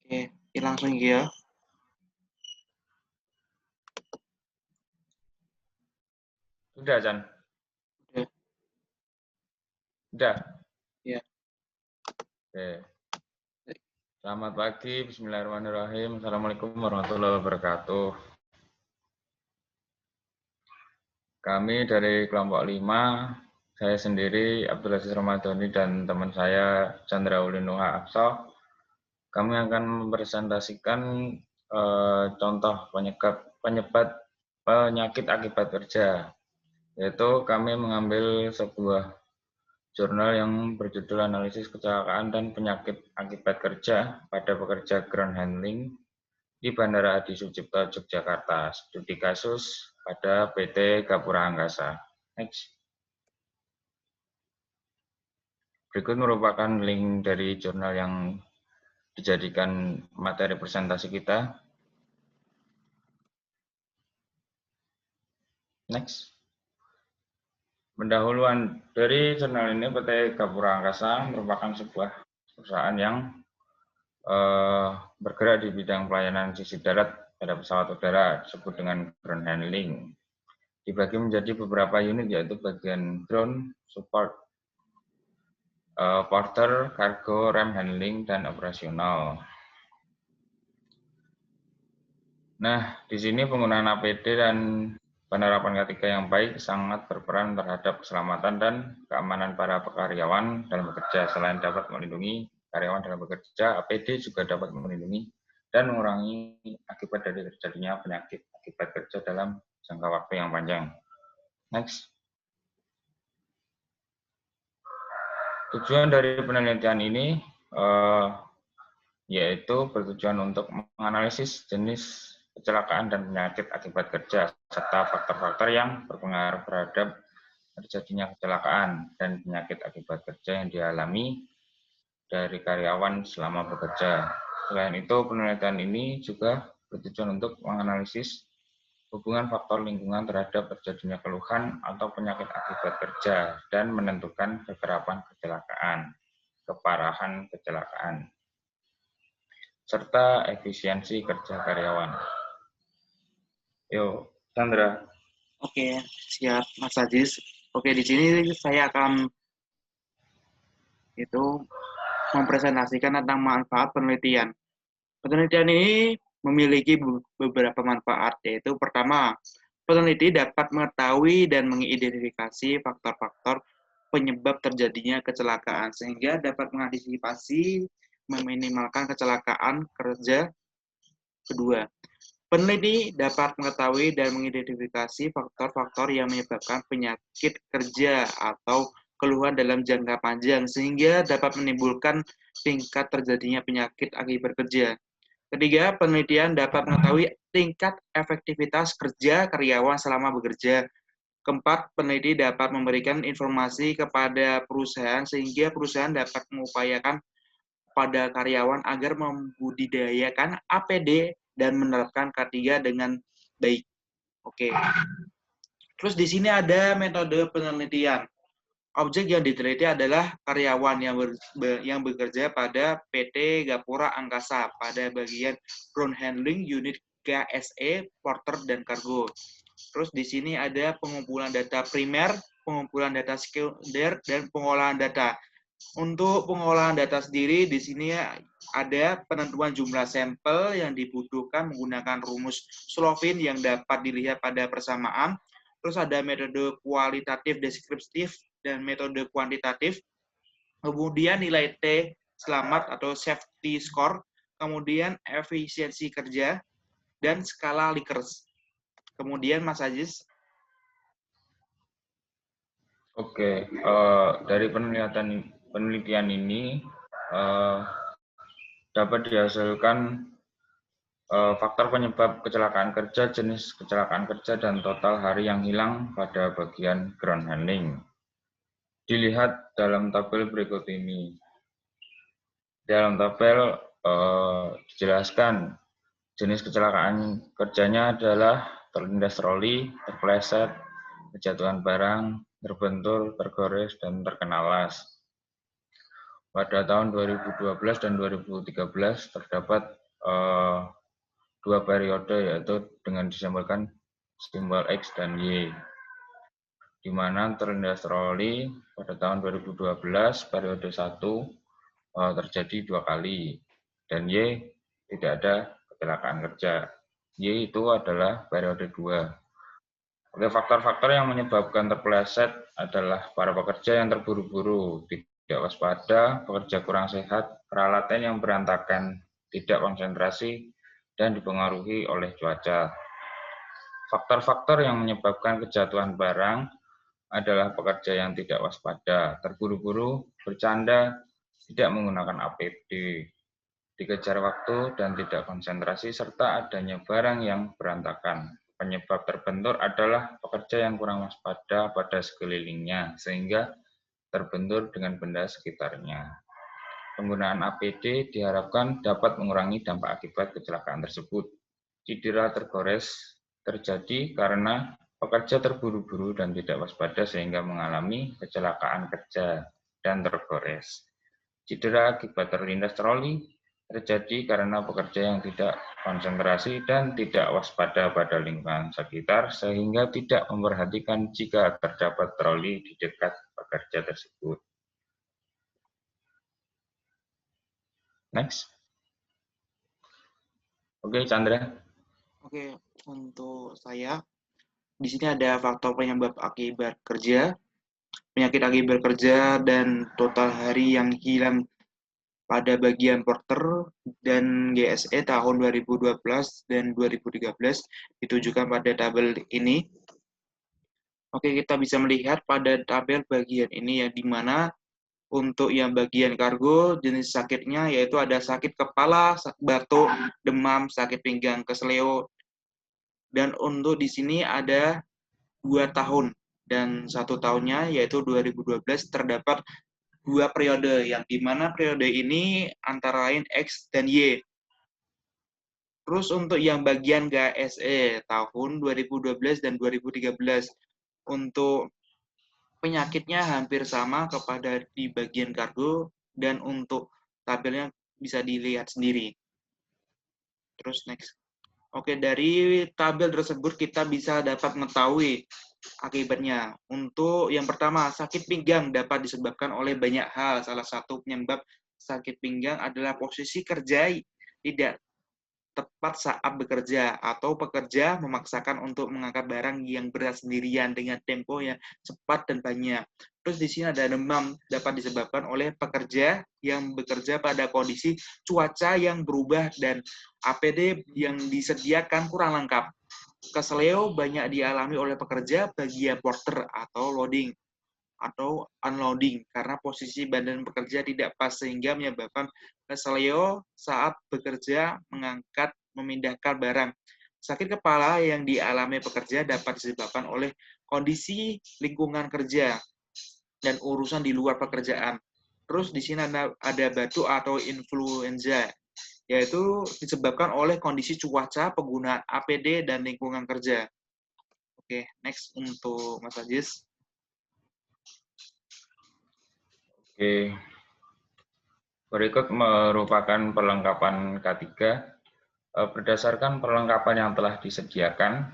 Oke, langsung ya. Sudah, Chan? Udah. Sudah? Ya. Oke. Selamat pagi, bismillahirrahmanirrahim. Assalamualaikum warahmatullahi wabarakatuh. Kami dari kelompok 5, saya sendiri Abdul Aziz Ramadhani dan teman saya Chandra Ulinuha Aksa. Kami akan mempresentasikan contoh penyebab penyakit akibat kerja, yaitu kami mengambil sebuah jurnal yang berjudul Analisis Kecelakaan dan Penyakit Akibat Kerja pada Pekerja Ground Handling di Bandara Adi Sucipto, Yogyakarta. Studi kasus pada PT Gapura Angkasa. Next. Berikut merupakan link dari jurnal yang dijadikan materi presentasi kita. Next. Pendahuluan dari jurnal ini, PT Gapura Angkasa merupakan sebuah perusahaan yang bergerak di bidang pelayanan sisi darat pada pesawat udara, disebut dengan ground handling. Dibagi menjadi beberapa unit, yaitu bagian ground, support, porter, cargo, rem handling, dan operasional. Nah, di sini penggunaan APD dan penerapan K3 yang baik sangat berperan terhadap keselamatan dan keamanan para karyawan dalam bekerja. Selain dapat melindungi karyawan dalam bekerja, APD juga dapat melindungi dan mengurangi akibat dari terjadinya penyakit akibat kerja dalam jangka waktu yang panjang. Next. Tujuan dari penelitian ini yaitu bertujuan untuk menganalisis jenis kecelakaan dan penyakit akibat kerja, serta faktor-faktor yang berpengaruh terhadap terjadinya kecelakaan dan penyakit akibat kerja yang dialami dari karyawan selama bekerja. Selain itu, penelitian ini juga bertujuan untuk menganalisis hubungan faktor lingkungan terhadap terjadinya keluhan atau penyakit akibat kerja dan menentukan kekerapan kecelakaan, keparahan kecelakaan, serta efisiensi kerja karyawan. Yo, Chandra. Oke, siap Mas Aziz. Oke, di sini saya akan mempresentasikan tentang manfaat penelitian. Penelitian ini memiliki beberapa manfaat, yaitu pertama, peneliti dapat mengetahui dan mengidentifikasi faktor-faktor penyebab terjadinya kecelakaan, sehingga dapat mengantisipasi meminimalkan kecelakaan kerja. Kedua, peneliti dapat mengetahui dan mengidentifikasi faktor-faktor yang menyebabkan penyakit kerja atau keluhan dalam jangka panjang, sehingga dapat menimbulkan tingkat terjadinya penyakit akibat kerja. Ketiga, penelitian dapat mengetahui tingkat efektivitas kerja karyawan selama bekerja. Keempat, peneliti dapat memberikan informasi kepada perusahaan sehingga perusahaan dapat mengupayakan pada karyawan agar membudidayakan APD dan menerapkan K3 dengan baik. Oke. Terus di sini ada metode penelitian. Objek yang diteliti adalah karyawan yang bekerja pada PT Gapura Angkasa pada bagian ground handling unit KSE, porter, dan kargo. Terus di sini ada pengumpulan data primer, pengumpulan data sekunder, dan pengolahan data. Untuk pengolahan data sendiri, di sini ada penentuan jumlah sampel yang dibutuhkan menggunakan rumus Slovin yang dapat dilihat pada persamaan. Terus ada metode kualitatif deskriptif dan metode kuantitatif. Kemudian nilai T selamat atau safety score, kemudian efisiensi kerja, dan skala Likert. Kemudian Mas Aziz. Oke, dari penelitian ini dapat dihasilkan faktor penyebab kecelakaan kerja, jenis kecelakaan kerja, dan total hari yang hilang pada bagian ground handling. Dilihat dalam tabel berikut ini. Dalam tabel dijelaskan jenis kecelakaan kerjanya adalah terlindas troli, terpeleset, kejatuhan barang, terbentur, tergores, dan terkena las. Pada tahun 2012 dan 2013 terdapat dua periode, yaitu dengan disimbolkan simbol X dan Y, di mana terlindas troli pada tahun 2012 periode 1 terjadi 2 kali, dan Y tidak ada kecelakaan kerja. Y itu adalah periode 2. Oke, faktor-faktor yang menyebabkan terpeleset adalah para pekerja yang terburu-buru, tidak waspada, pekerja kurang sehat, peralatan yang berantakan, tidak konsentrasi, dan dipengaruhi oleh cuaca. Faktor-faktor yang menyebabkan kejatuhan barang adalah pekerja yang tidak waspada, terburu-buru, bercanda, tidak menggunakan APD, dikejar waktu dan tidak konsentrasi, serta adanya barang yang berantakan. Penyebab terbentur adalah pekerja yang kurang waspada pada sekelilingnya, sehingga terbentur dengan benda sekitarnya. Penggunaan APD diharapkan dapat mengurangi dampak akibat kecelakaan tersebut. Cedera tergores terjadi karena pekerja terburu-buru dan tidak waspada sehingga mengalami kecelakaan kerja dan tergores. Cedera akibat terlindas troli terjadi karena pekerja yang tidak konsentrasi dan tidak waspada pada lingkungan sekitar sehingga tidak memperhatikan jika terdapat troli di dekat pekerja tersebut. Next. Oke, Chandra. Oke, untuk saya di sini ada faktor penyebab akibat kerja, penyakit akibat kerja, dan total hari yang hilang pada bagian porter dan GSE tahun 2012 dan 2013 ditujukan pada tabel ini. Oke, kita bisa melihat pada tabel bagian ini ya, di mana untuk yang bagian kargo, jenis sakitnya yaitu ada sakit kepala, batuk, demam, sakit pinggang, keseleo, dan untuk di sini ada 2 tahun dan 1 tahunnya yaitu 2012 terdapat 2 periode yang dimana periode ini antara lain X dan Y. Terus untuk yang bagian GSE tahun 2012 dan 2013 untuk penyakitnya hampir sama kepada di bagian kargo dan untuk tabelnya bisa dilihat sendiri. Terus next. Oke, dari tabel tersebut kita bisa dapat mengetahui akibatnya. Untuk yang pertama, sakit pinggang dapat disebabkan oleh banyak hal. Salah satu penyebab sakit pinggang adalah posisi kerja tidak tepat saat bekerja atau pekerja memaksakan untuk mengangkat barang yang berat sendirian dengan tempo yang cepat dan banyak. Terus di sini ada demam dapat disebabkan oleh pekerja yang bekerja pada kondisi cuaca yang berubah dan APD yang disediakan kurang lengkap. Keseleo banyak dialami oleh pekerja bagian porter atau loading atau unloading karena posisi badan pekerja tidak pas sehingga menyebabkan keseleo saat bekerja mengangkat memindahkan barang. Sakit kepala yang dialami pekerja dapat disebabkan oleh kondisi lingkungan kerja dan urusan di luar pekerjaan. Terus di sini ada batuk atau influenza, yaitu disebabkan oleh kondisi cuaca, penggunaan APD, dan lingkungan kerja. Oke, next untuk Mas Ajis. Oke, berikut merupakan perlengkapan K3. Berdasarkan perlengkapan yang telah disediakan,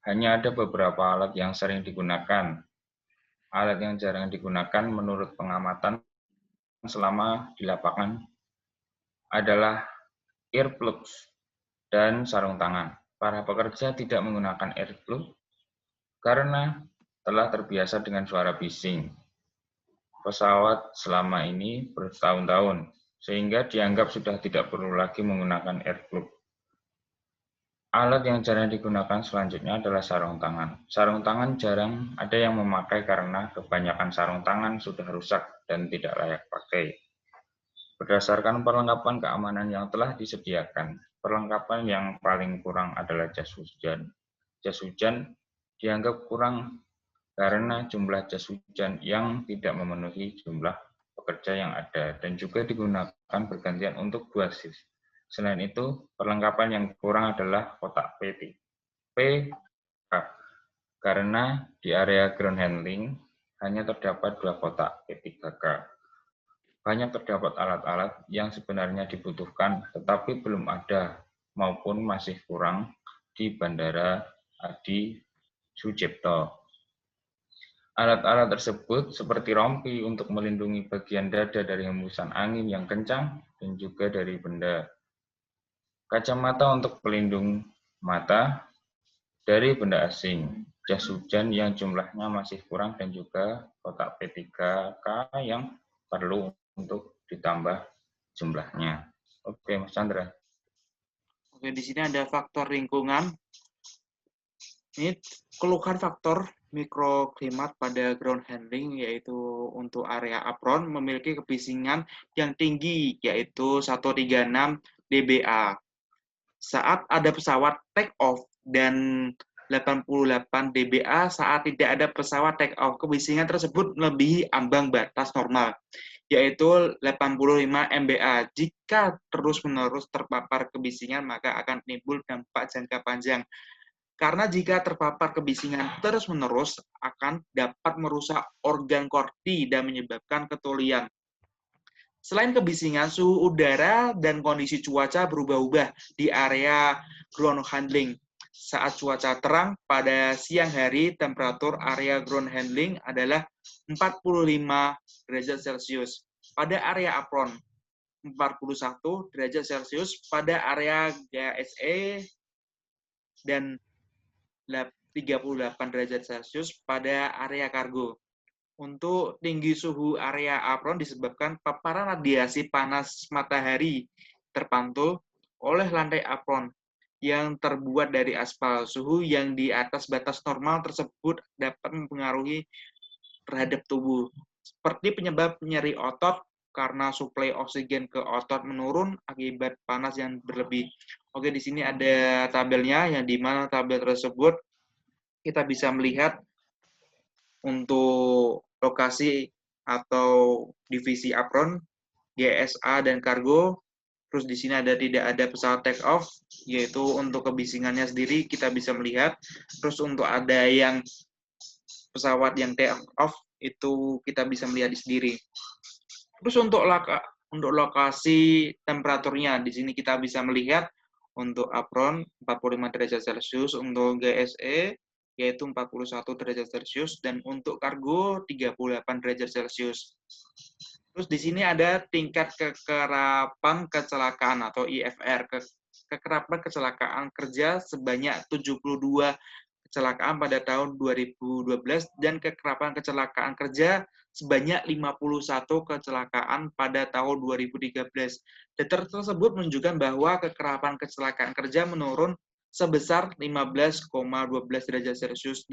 hanya ada beberapa alat yang sering digunakan. Alat yang jarang digunakan menurut pengamatan selama di lapangan adalah earplugs dan sarung tangan. Para pekerja tidak menggunakan earplug karena telah terbiasa dengan suara bising pesawat selama ini bertahun-tahun, sehingga dianggap sudah tidak perlu lagi menggunakan earplug. Alat yang jarang digunakan selanjutnya adalah sarung tangan. Sarung tangan jarang ada yang memakai karena kebanyakan sarung tangan sudah rusak dan tidak layak pakai. Berdasarkan perlengkapan keamanan yang telah disediakan, perlengkapan yang paling kurang adalah jas hujan. Jas hujan dianggap kurang karena jumlah jas hujan yang tidak memenuhi jumlah pekerja yang ada dan juga digunakan bergantian untuk 2 shift. Selain itu, perlengkapan yang kurang adalah kotak PK karena di area ground handling hanya terdapat 2 kotak P3K. banyak terdapat alat-alat yang sebenarnya dibutuhkan tetapi belum ada maupun masih kurang di Bandara Adi Sucipto. Alat-alat tersebut seperti rompi untuk melindungi bagian dada dari hembusan angin yang kencang dan juga dari benda. Kacamata untuk pelindung mata dari benda asing, jas hujan yang jumlahnya masih kurang dan juga kotak P3K yang perlu untuk ditambah jumlahnya. Oke, Mas Chandra. Oke, di sini ada faktor lingkungan. Ini keluhan faktor mikroklimat pada ground handling, yaitu untuk area apron memiliki kebisingan yang tinggi, yaitu 136 dBA. Saat ada pesawat take off dan 88 dBA saat tidak ada pesawat take off, kebisingan tersebut melebihi ambang batas normal, yaitu 85 MBA. Jika terus-menerus terpapar kebisingan, maka akan timbul dampak jangka panjang. Karena jika terpapar kebisingan terus-menerus akan dapat merusak organ korti dan menyebabkan ketulian. Selain kebisingan, suhu udara dan kondisi cuaca berubah-ubah di area ground handling. Saat cuaca terang pada siang hari, temperatur area ground handling adalah 45 derajat Celcius. Pada area apron, 41 derajat Celcius. Pada area GSE dan 38 derajat Celcius pada area kargo. Untuk tinggi suhu area apron disebabkan paparan radiasi panas matahari terpantul oleh lantai apron yang terbuat dari aspal. Suhu yang di atas batas normal tersebut dapat mempengaruhi terhadap tubuh, seperti penyebab nyeri otot karena suplai oksigen ke otot menurun akibat panas yang berlebih. Oke, di sini ada tabelnya, yang di mana tabel tersebut kita bisa melihat untuk lokasi atau divisi apron, GSA dan kargo. Terus di sini tidak ada pesawat take off, yaitu untuk kebisingannya sendiri kita bisa melihat. Terus untuk ada yang pesawat yang take off itu kita bisa melihat di sendiri. Terus untuk lokasi temperaturnya di sini kita bisa melihat untuk apron 45 derajat Celcius, untuk GSE yaitu 41 derajat Celcius, dan untuk kargo 38 derajat Celcius. Terus di sini ada tingkat kekerapan kecelakaan atau IFR, kekerapan kecelakaan kerja sebanyak 72 kecelakaan pada tahun 2012 dan kekerapan kecelakaan kerja sebanyak 51 kecelakaan pada tahun 2013. Data tersebut menunjukkan bahwa kekerapan kecelakaan kerja menurun sebesar 15,12 derajat Celcius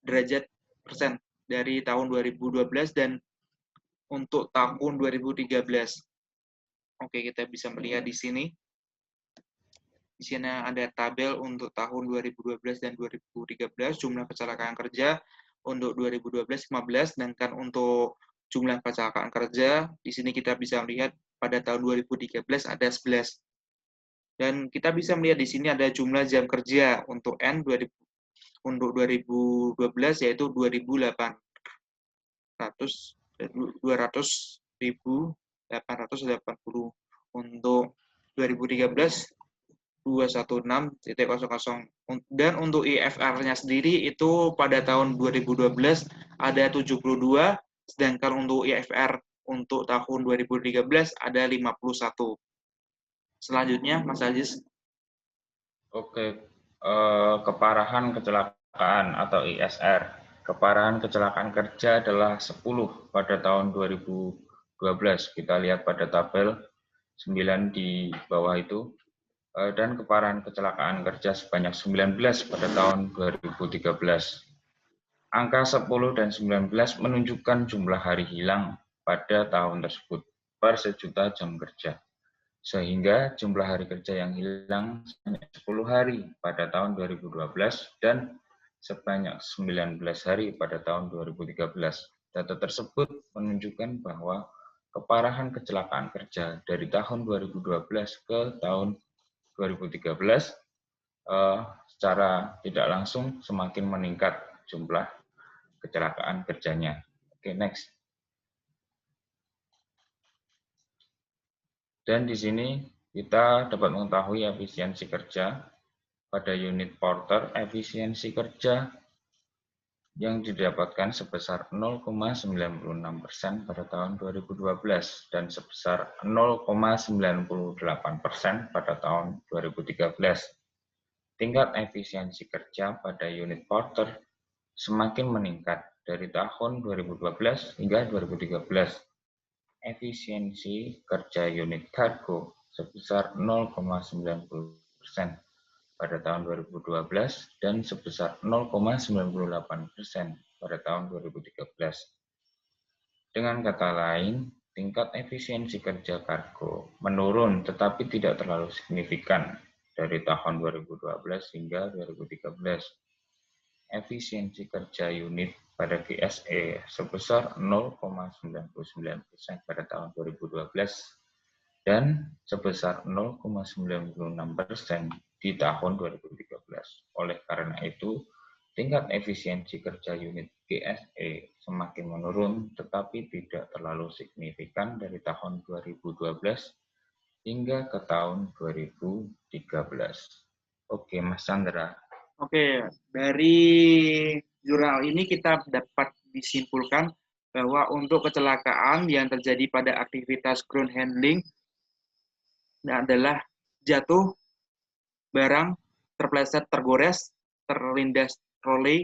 derajat persen dari tahun 2012 dan untuk tahun 2013. Oke, kita bisa melihat di sini. Di sini ada tabel untuk tahun 2012 dan 2013, jumlah kecelakaan kerja untuk 2012-15, sedangkan untuk jumlah kecelakaan kerja, di sini kita bisa melihat pada tahun 2013 ada 11. Dan kita bisa melihat di sini ada jumlah jam kerja untuk N untuk 2012 yaitu 2.880. Untuk 2013 216.00, dan untuk IFR-nya sendiri itu pada tahun 2012 ada 72, sedangkan untuk IFR untuk tahun 2013 ada 51. Selanjutnya, Mas Aziz. Oke, keparahan kecelakaan atau ISR. Keparahan kecelakaan kerja adalah 10 pada tahun 2012. Kita lihat pada tabel 9 di bawah itu. Dan keparahan kecelakaan kerja sebanyak 19 pada tahun 2013. Angka 10 dan 19 menunjukkan jumlah hari hilang pada tahun tersebut per sejuta jam kerja. Sehingga jumlah hari kerja yang hilang sebanyak 10 hari pada tahun 2012 dan sebanyak 19 hari pada tahun 2013. Data tersebut menunjukkan bahwa keparahan kecelakaan kerja dari tahun 2012 ke tahun 2013 secara tidak langsung semakin meningkat jumlah kecelakaan kerjanya. Oke, next. Dan di sini kita dapat mengetahui efisiensi kerja pada unit Porter. Efisiensi kerja yang didapatkan sebesar 0,96% pada tahun 2012 dan sebesar 0,98% pada tahun 2013. Tingkat efisiensi kerja pada unit Porter semakin meningkat dari tahun 2012 hingga 2013. Efisiensi kerja unit Cargo sebesar 0,90% pada tahun 2012 dan sebesar 0,98% pada tahun 2013. Dengan kata lain, tingkat efisiensi kerja kargo menurun tetapi tidak terlalu signifikan dari tahun 2012 hingga 2013. Efisiensi kerja unit pada GSE sebesar 0,99% pada tahun 2012 dan sebesar 0,96% di tahun 2013. Oleh karena itu, tingkat efisiensi kerja unit GSE semakin menurun tetapi tidak terlalu signifikan dari tahun 2012 hingga ke tahun 2013. Oke, Mas Chandra. Oke, dari jurnal ini kita dapat disimpulkan bahwa untuk kecelakaan yang terjadi pada aktivitas ground handling adalah jatuh, barang, terpleset, tergores, terlindas troli,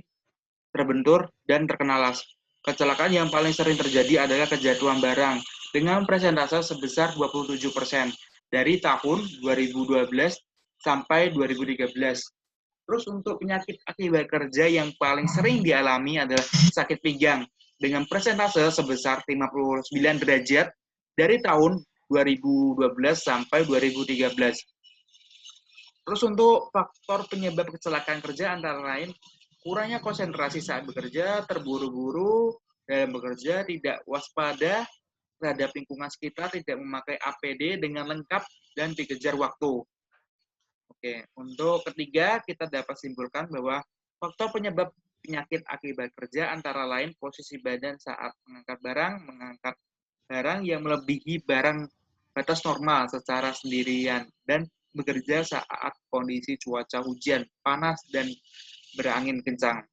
terbentur, dan terkena las. Kecelakaan yang paling sering terjadi adalah kejatuhan barang dengan persentase sebesar 27% dari tahun 2012 sampai 2013. Terus untuk penyakit akibat kerja yang paling sering dialami adalah sakit pinggang dengan persentase sebesar 59 derajat dari tahun 2012 sampai 2013. Terus untuk faktor penyebab kecelakaan kerja antara lain kurangnya konsentrasi saat bekerja, terburu-buru dalam bekerja, tidak waspada terhadap lingkungan sekitar, tidak memakai APD dengan lengkap, dan dikejar waktu. Oke, untuk ketiga kita dapat simpulkan bahwa faktor penyebab penyakit akibat kerja antara lain posisi badan saat mengangkat barang yang melebihi barang batas normal secara sendirian, dan bekerja saat kondisi cuaca hujan, panas, dan berangin kencang.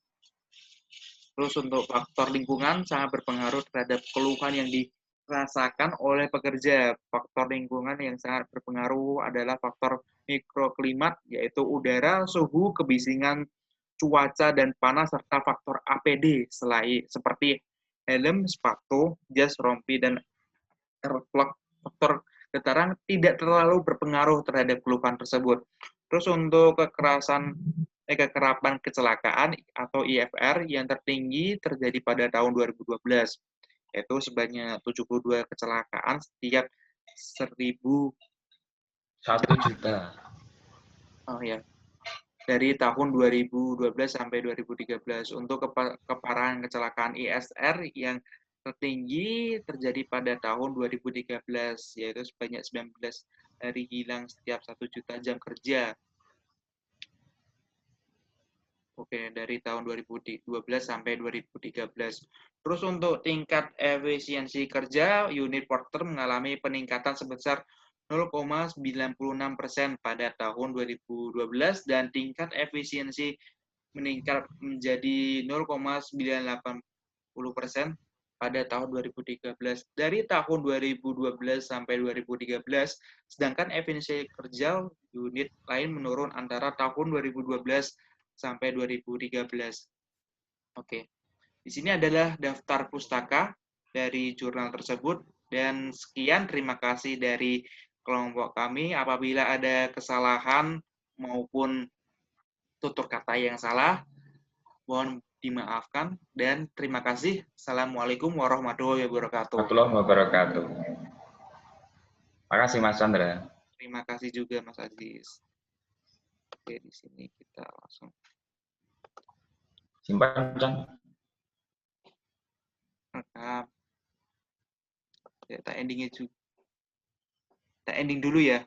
Terus untuk faktor lingkungan sangat berpengaruh terhadap keluhan yang dirasakan oleh pekerja. Faktor lingkungan yang sangat berpengaruh adalah faktor mikroklimat, yaitu udara, suhu, kebisingan, cuaca, dan panas, serta faktor APD seperti helm, sepatu, jas, rompi, dan airplug. Faktor getaran tidak terlalu berpengaruh terhadap keluhan tersebut. Terus untuk kekerapan kecelakaan atau IFR yang tertinggi terjadi pada tahun 2012, yaitu sebanyak 72 kecelakaan setiap 1.000 1 juta. oh ya, dari tahun 2012 sampai 2013. Untuk keparahan kecelakaan ISR yang tertinggi terjadi pada tahun 2013, yaitu sebanyak 19 hari hilang setiap 1 juta jam kerja. Oke, dari tahun 2012 sampai 2013. Terus untuk tingkat efisiensi kerja, unit Porter mengalami peningkatan sebesar 0,96% pada tahun 2012 dan tingkat efisiensi meningkat menjadi 0,980% pada tahun 2013. Dari tahun 2012 sampai 2013, sedangkan efisiensi kerja unit lain menurun antara tahun 2012 sampai 2013. Oke. Di sini adalah daftar pustaka dari jurnal tersebut, dan sekian, terima kasih dari kelompok kami. Apabila ada kesalahan maupun tutur kata yang salah, mohon dimaafkan, dan terima kasih. Assalamualaikum warahmatullahi wabarakatuh. Warahmatullahi wabarakatuh. Makasih Mas Chandra. Terima kasih juga Mas Aziz. Oke, di sini kita langsung Simpan, Chan. rekam. Ya, kita endingnya juga. Kita ending dulu ya.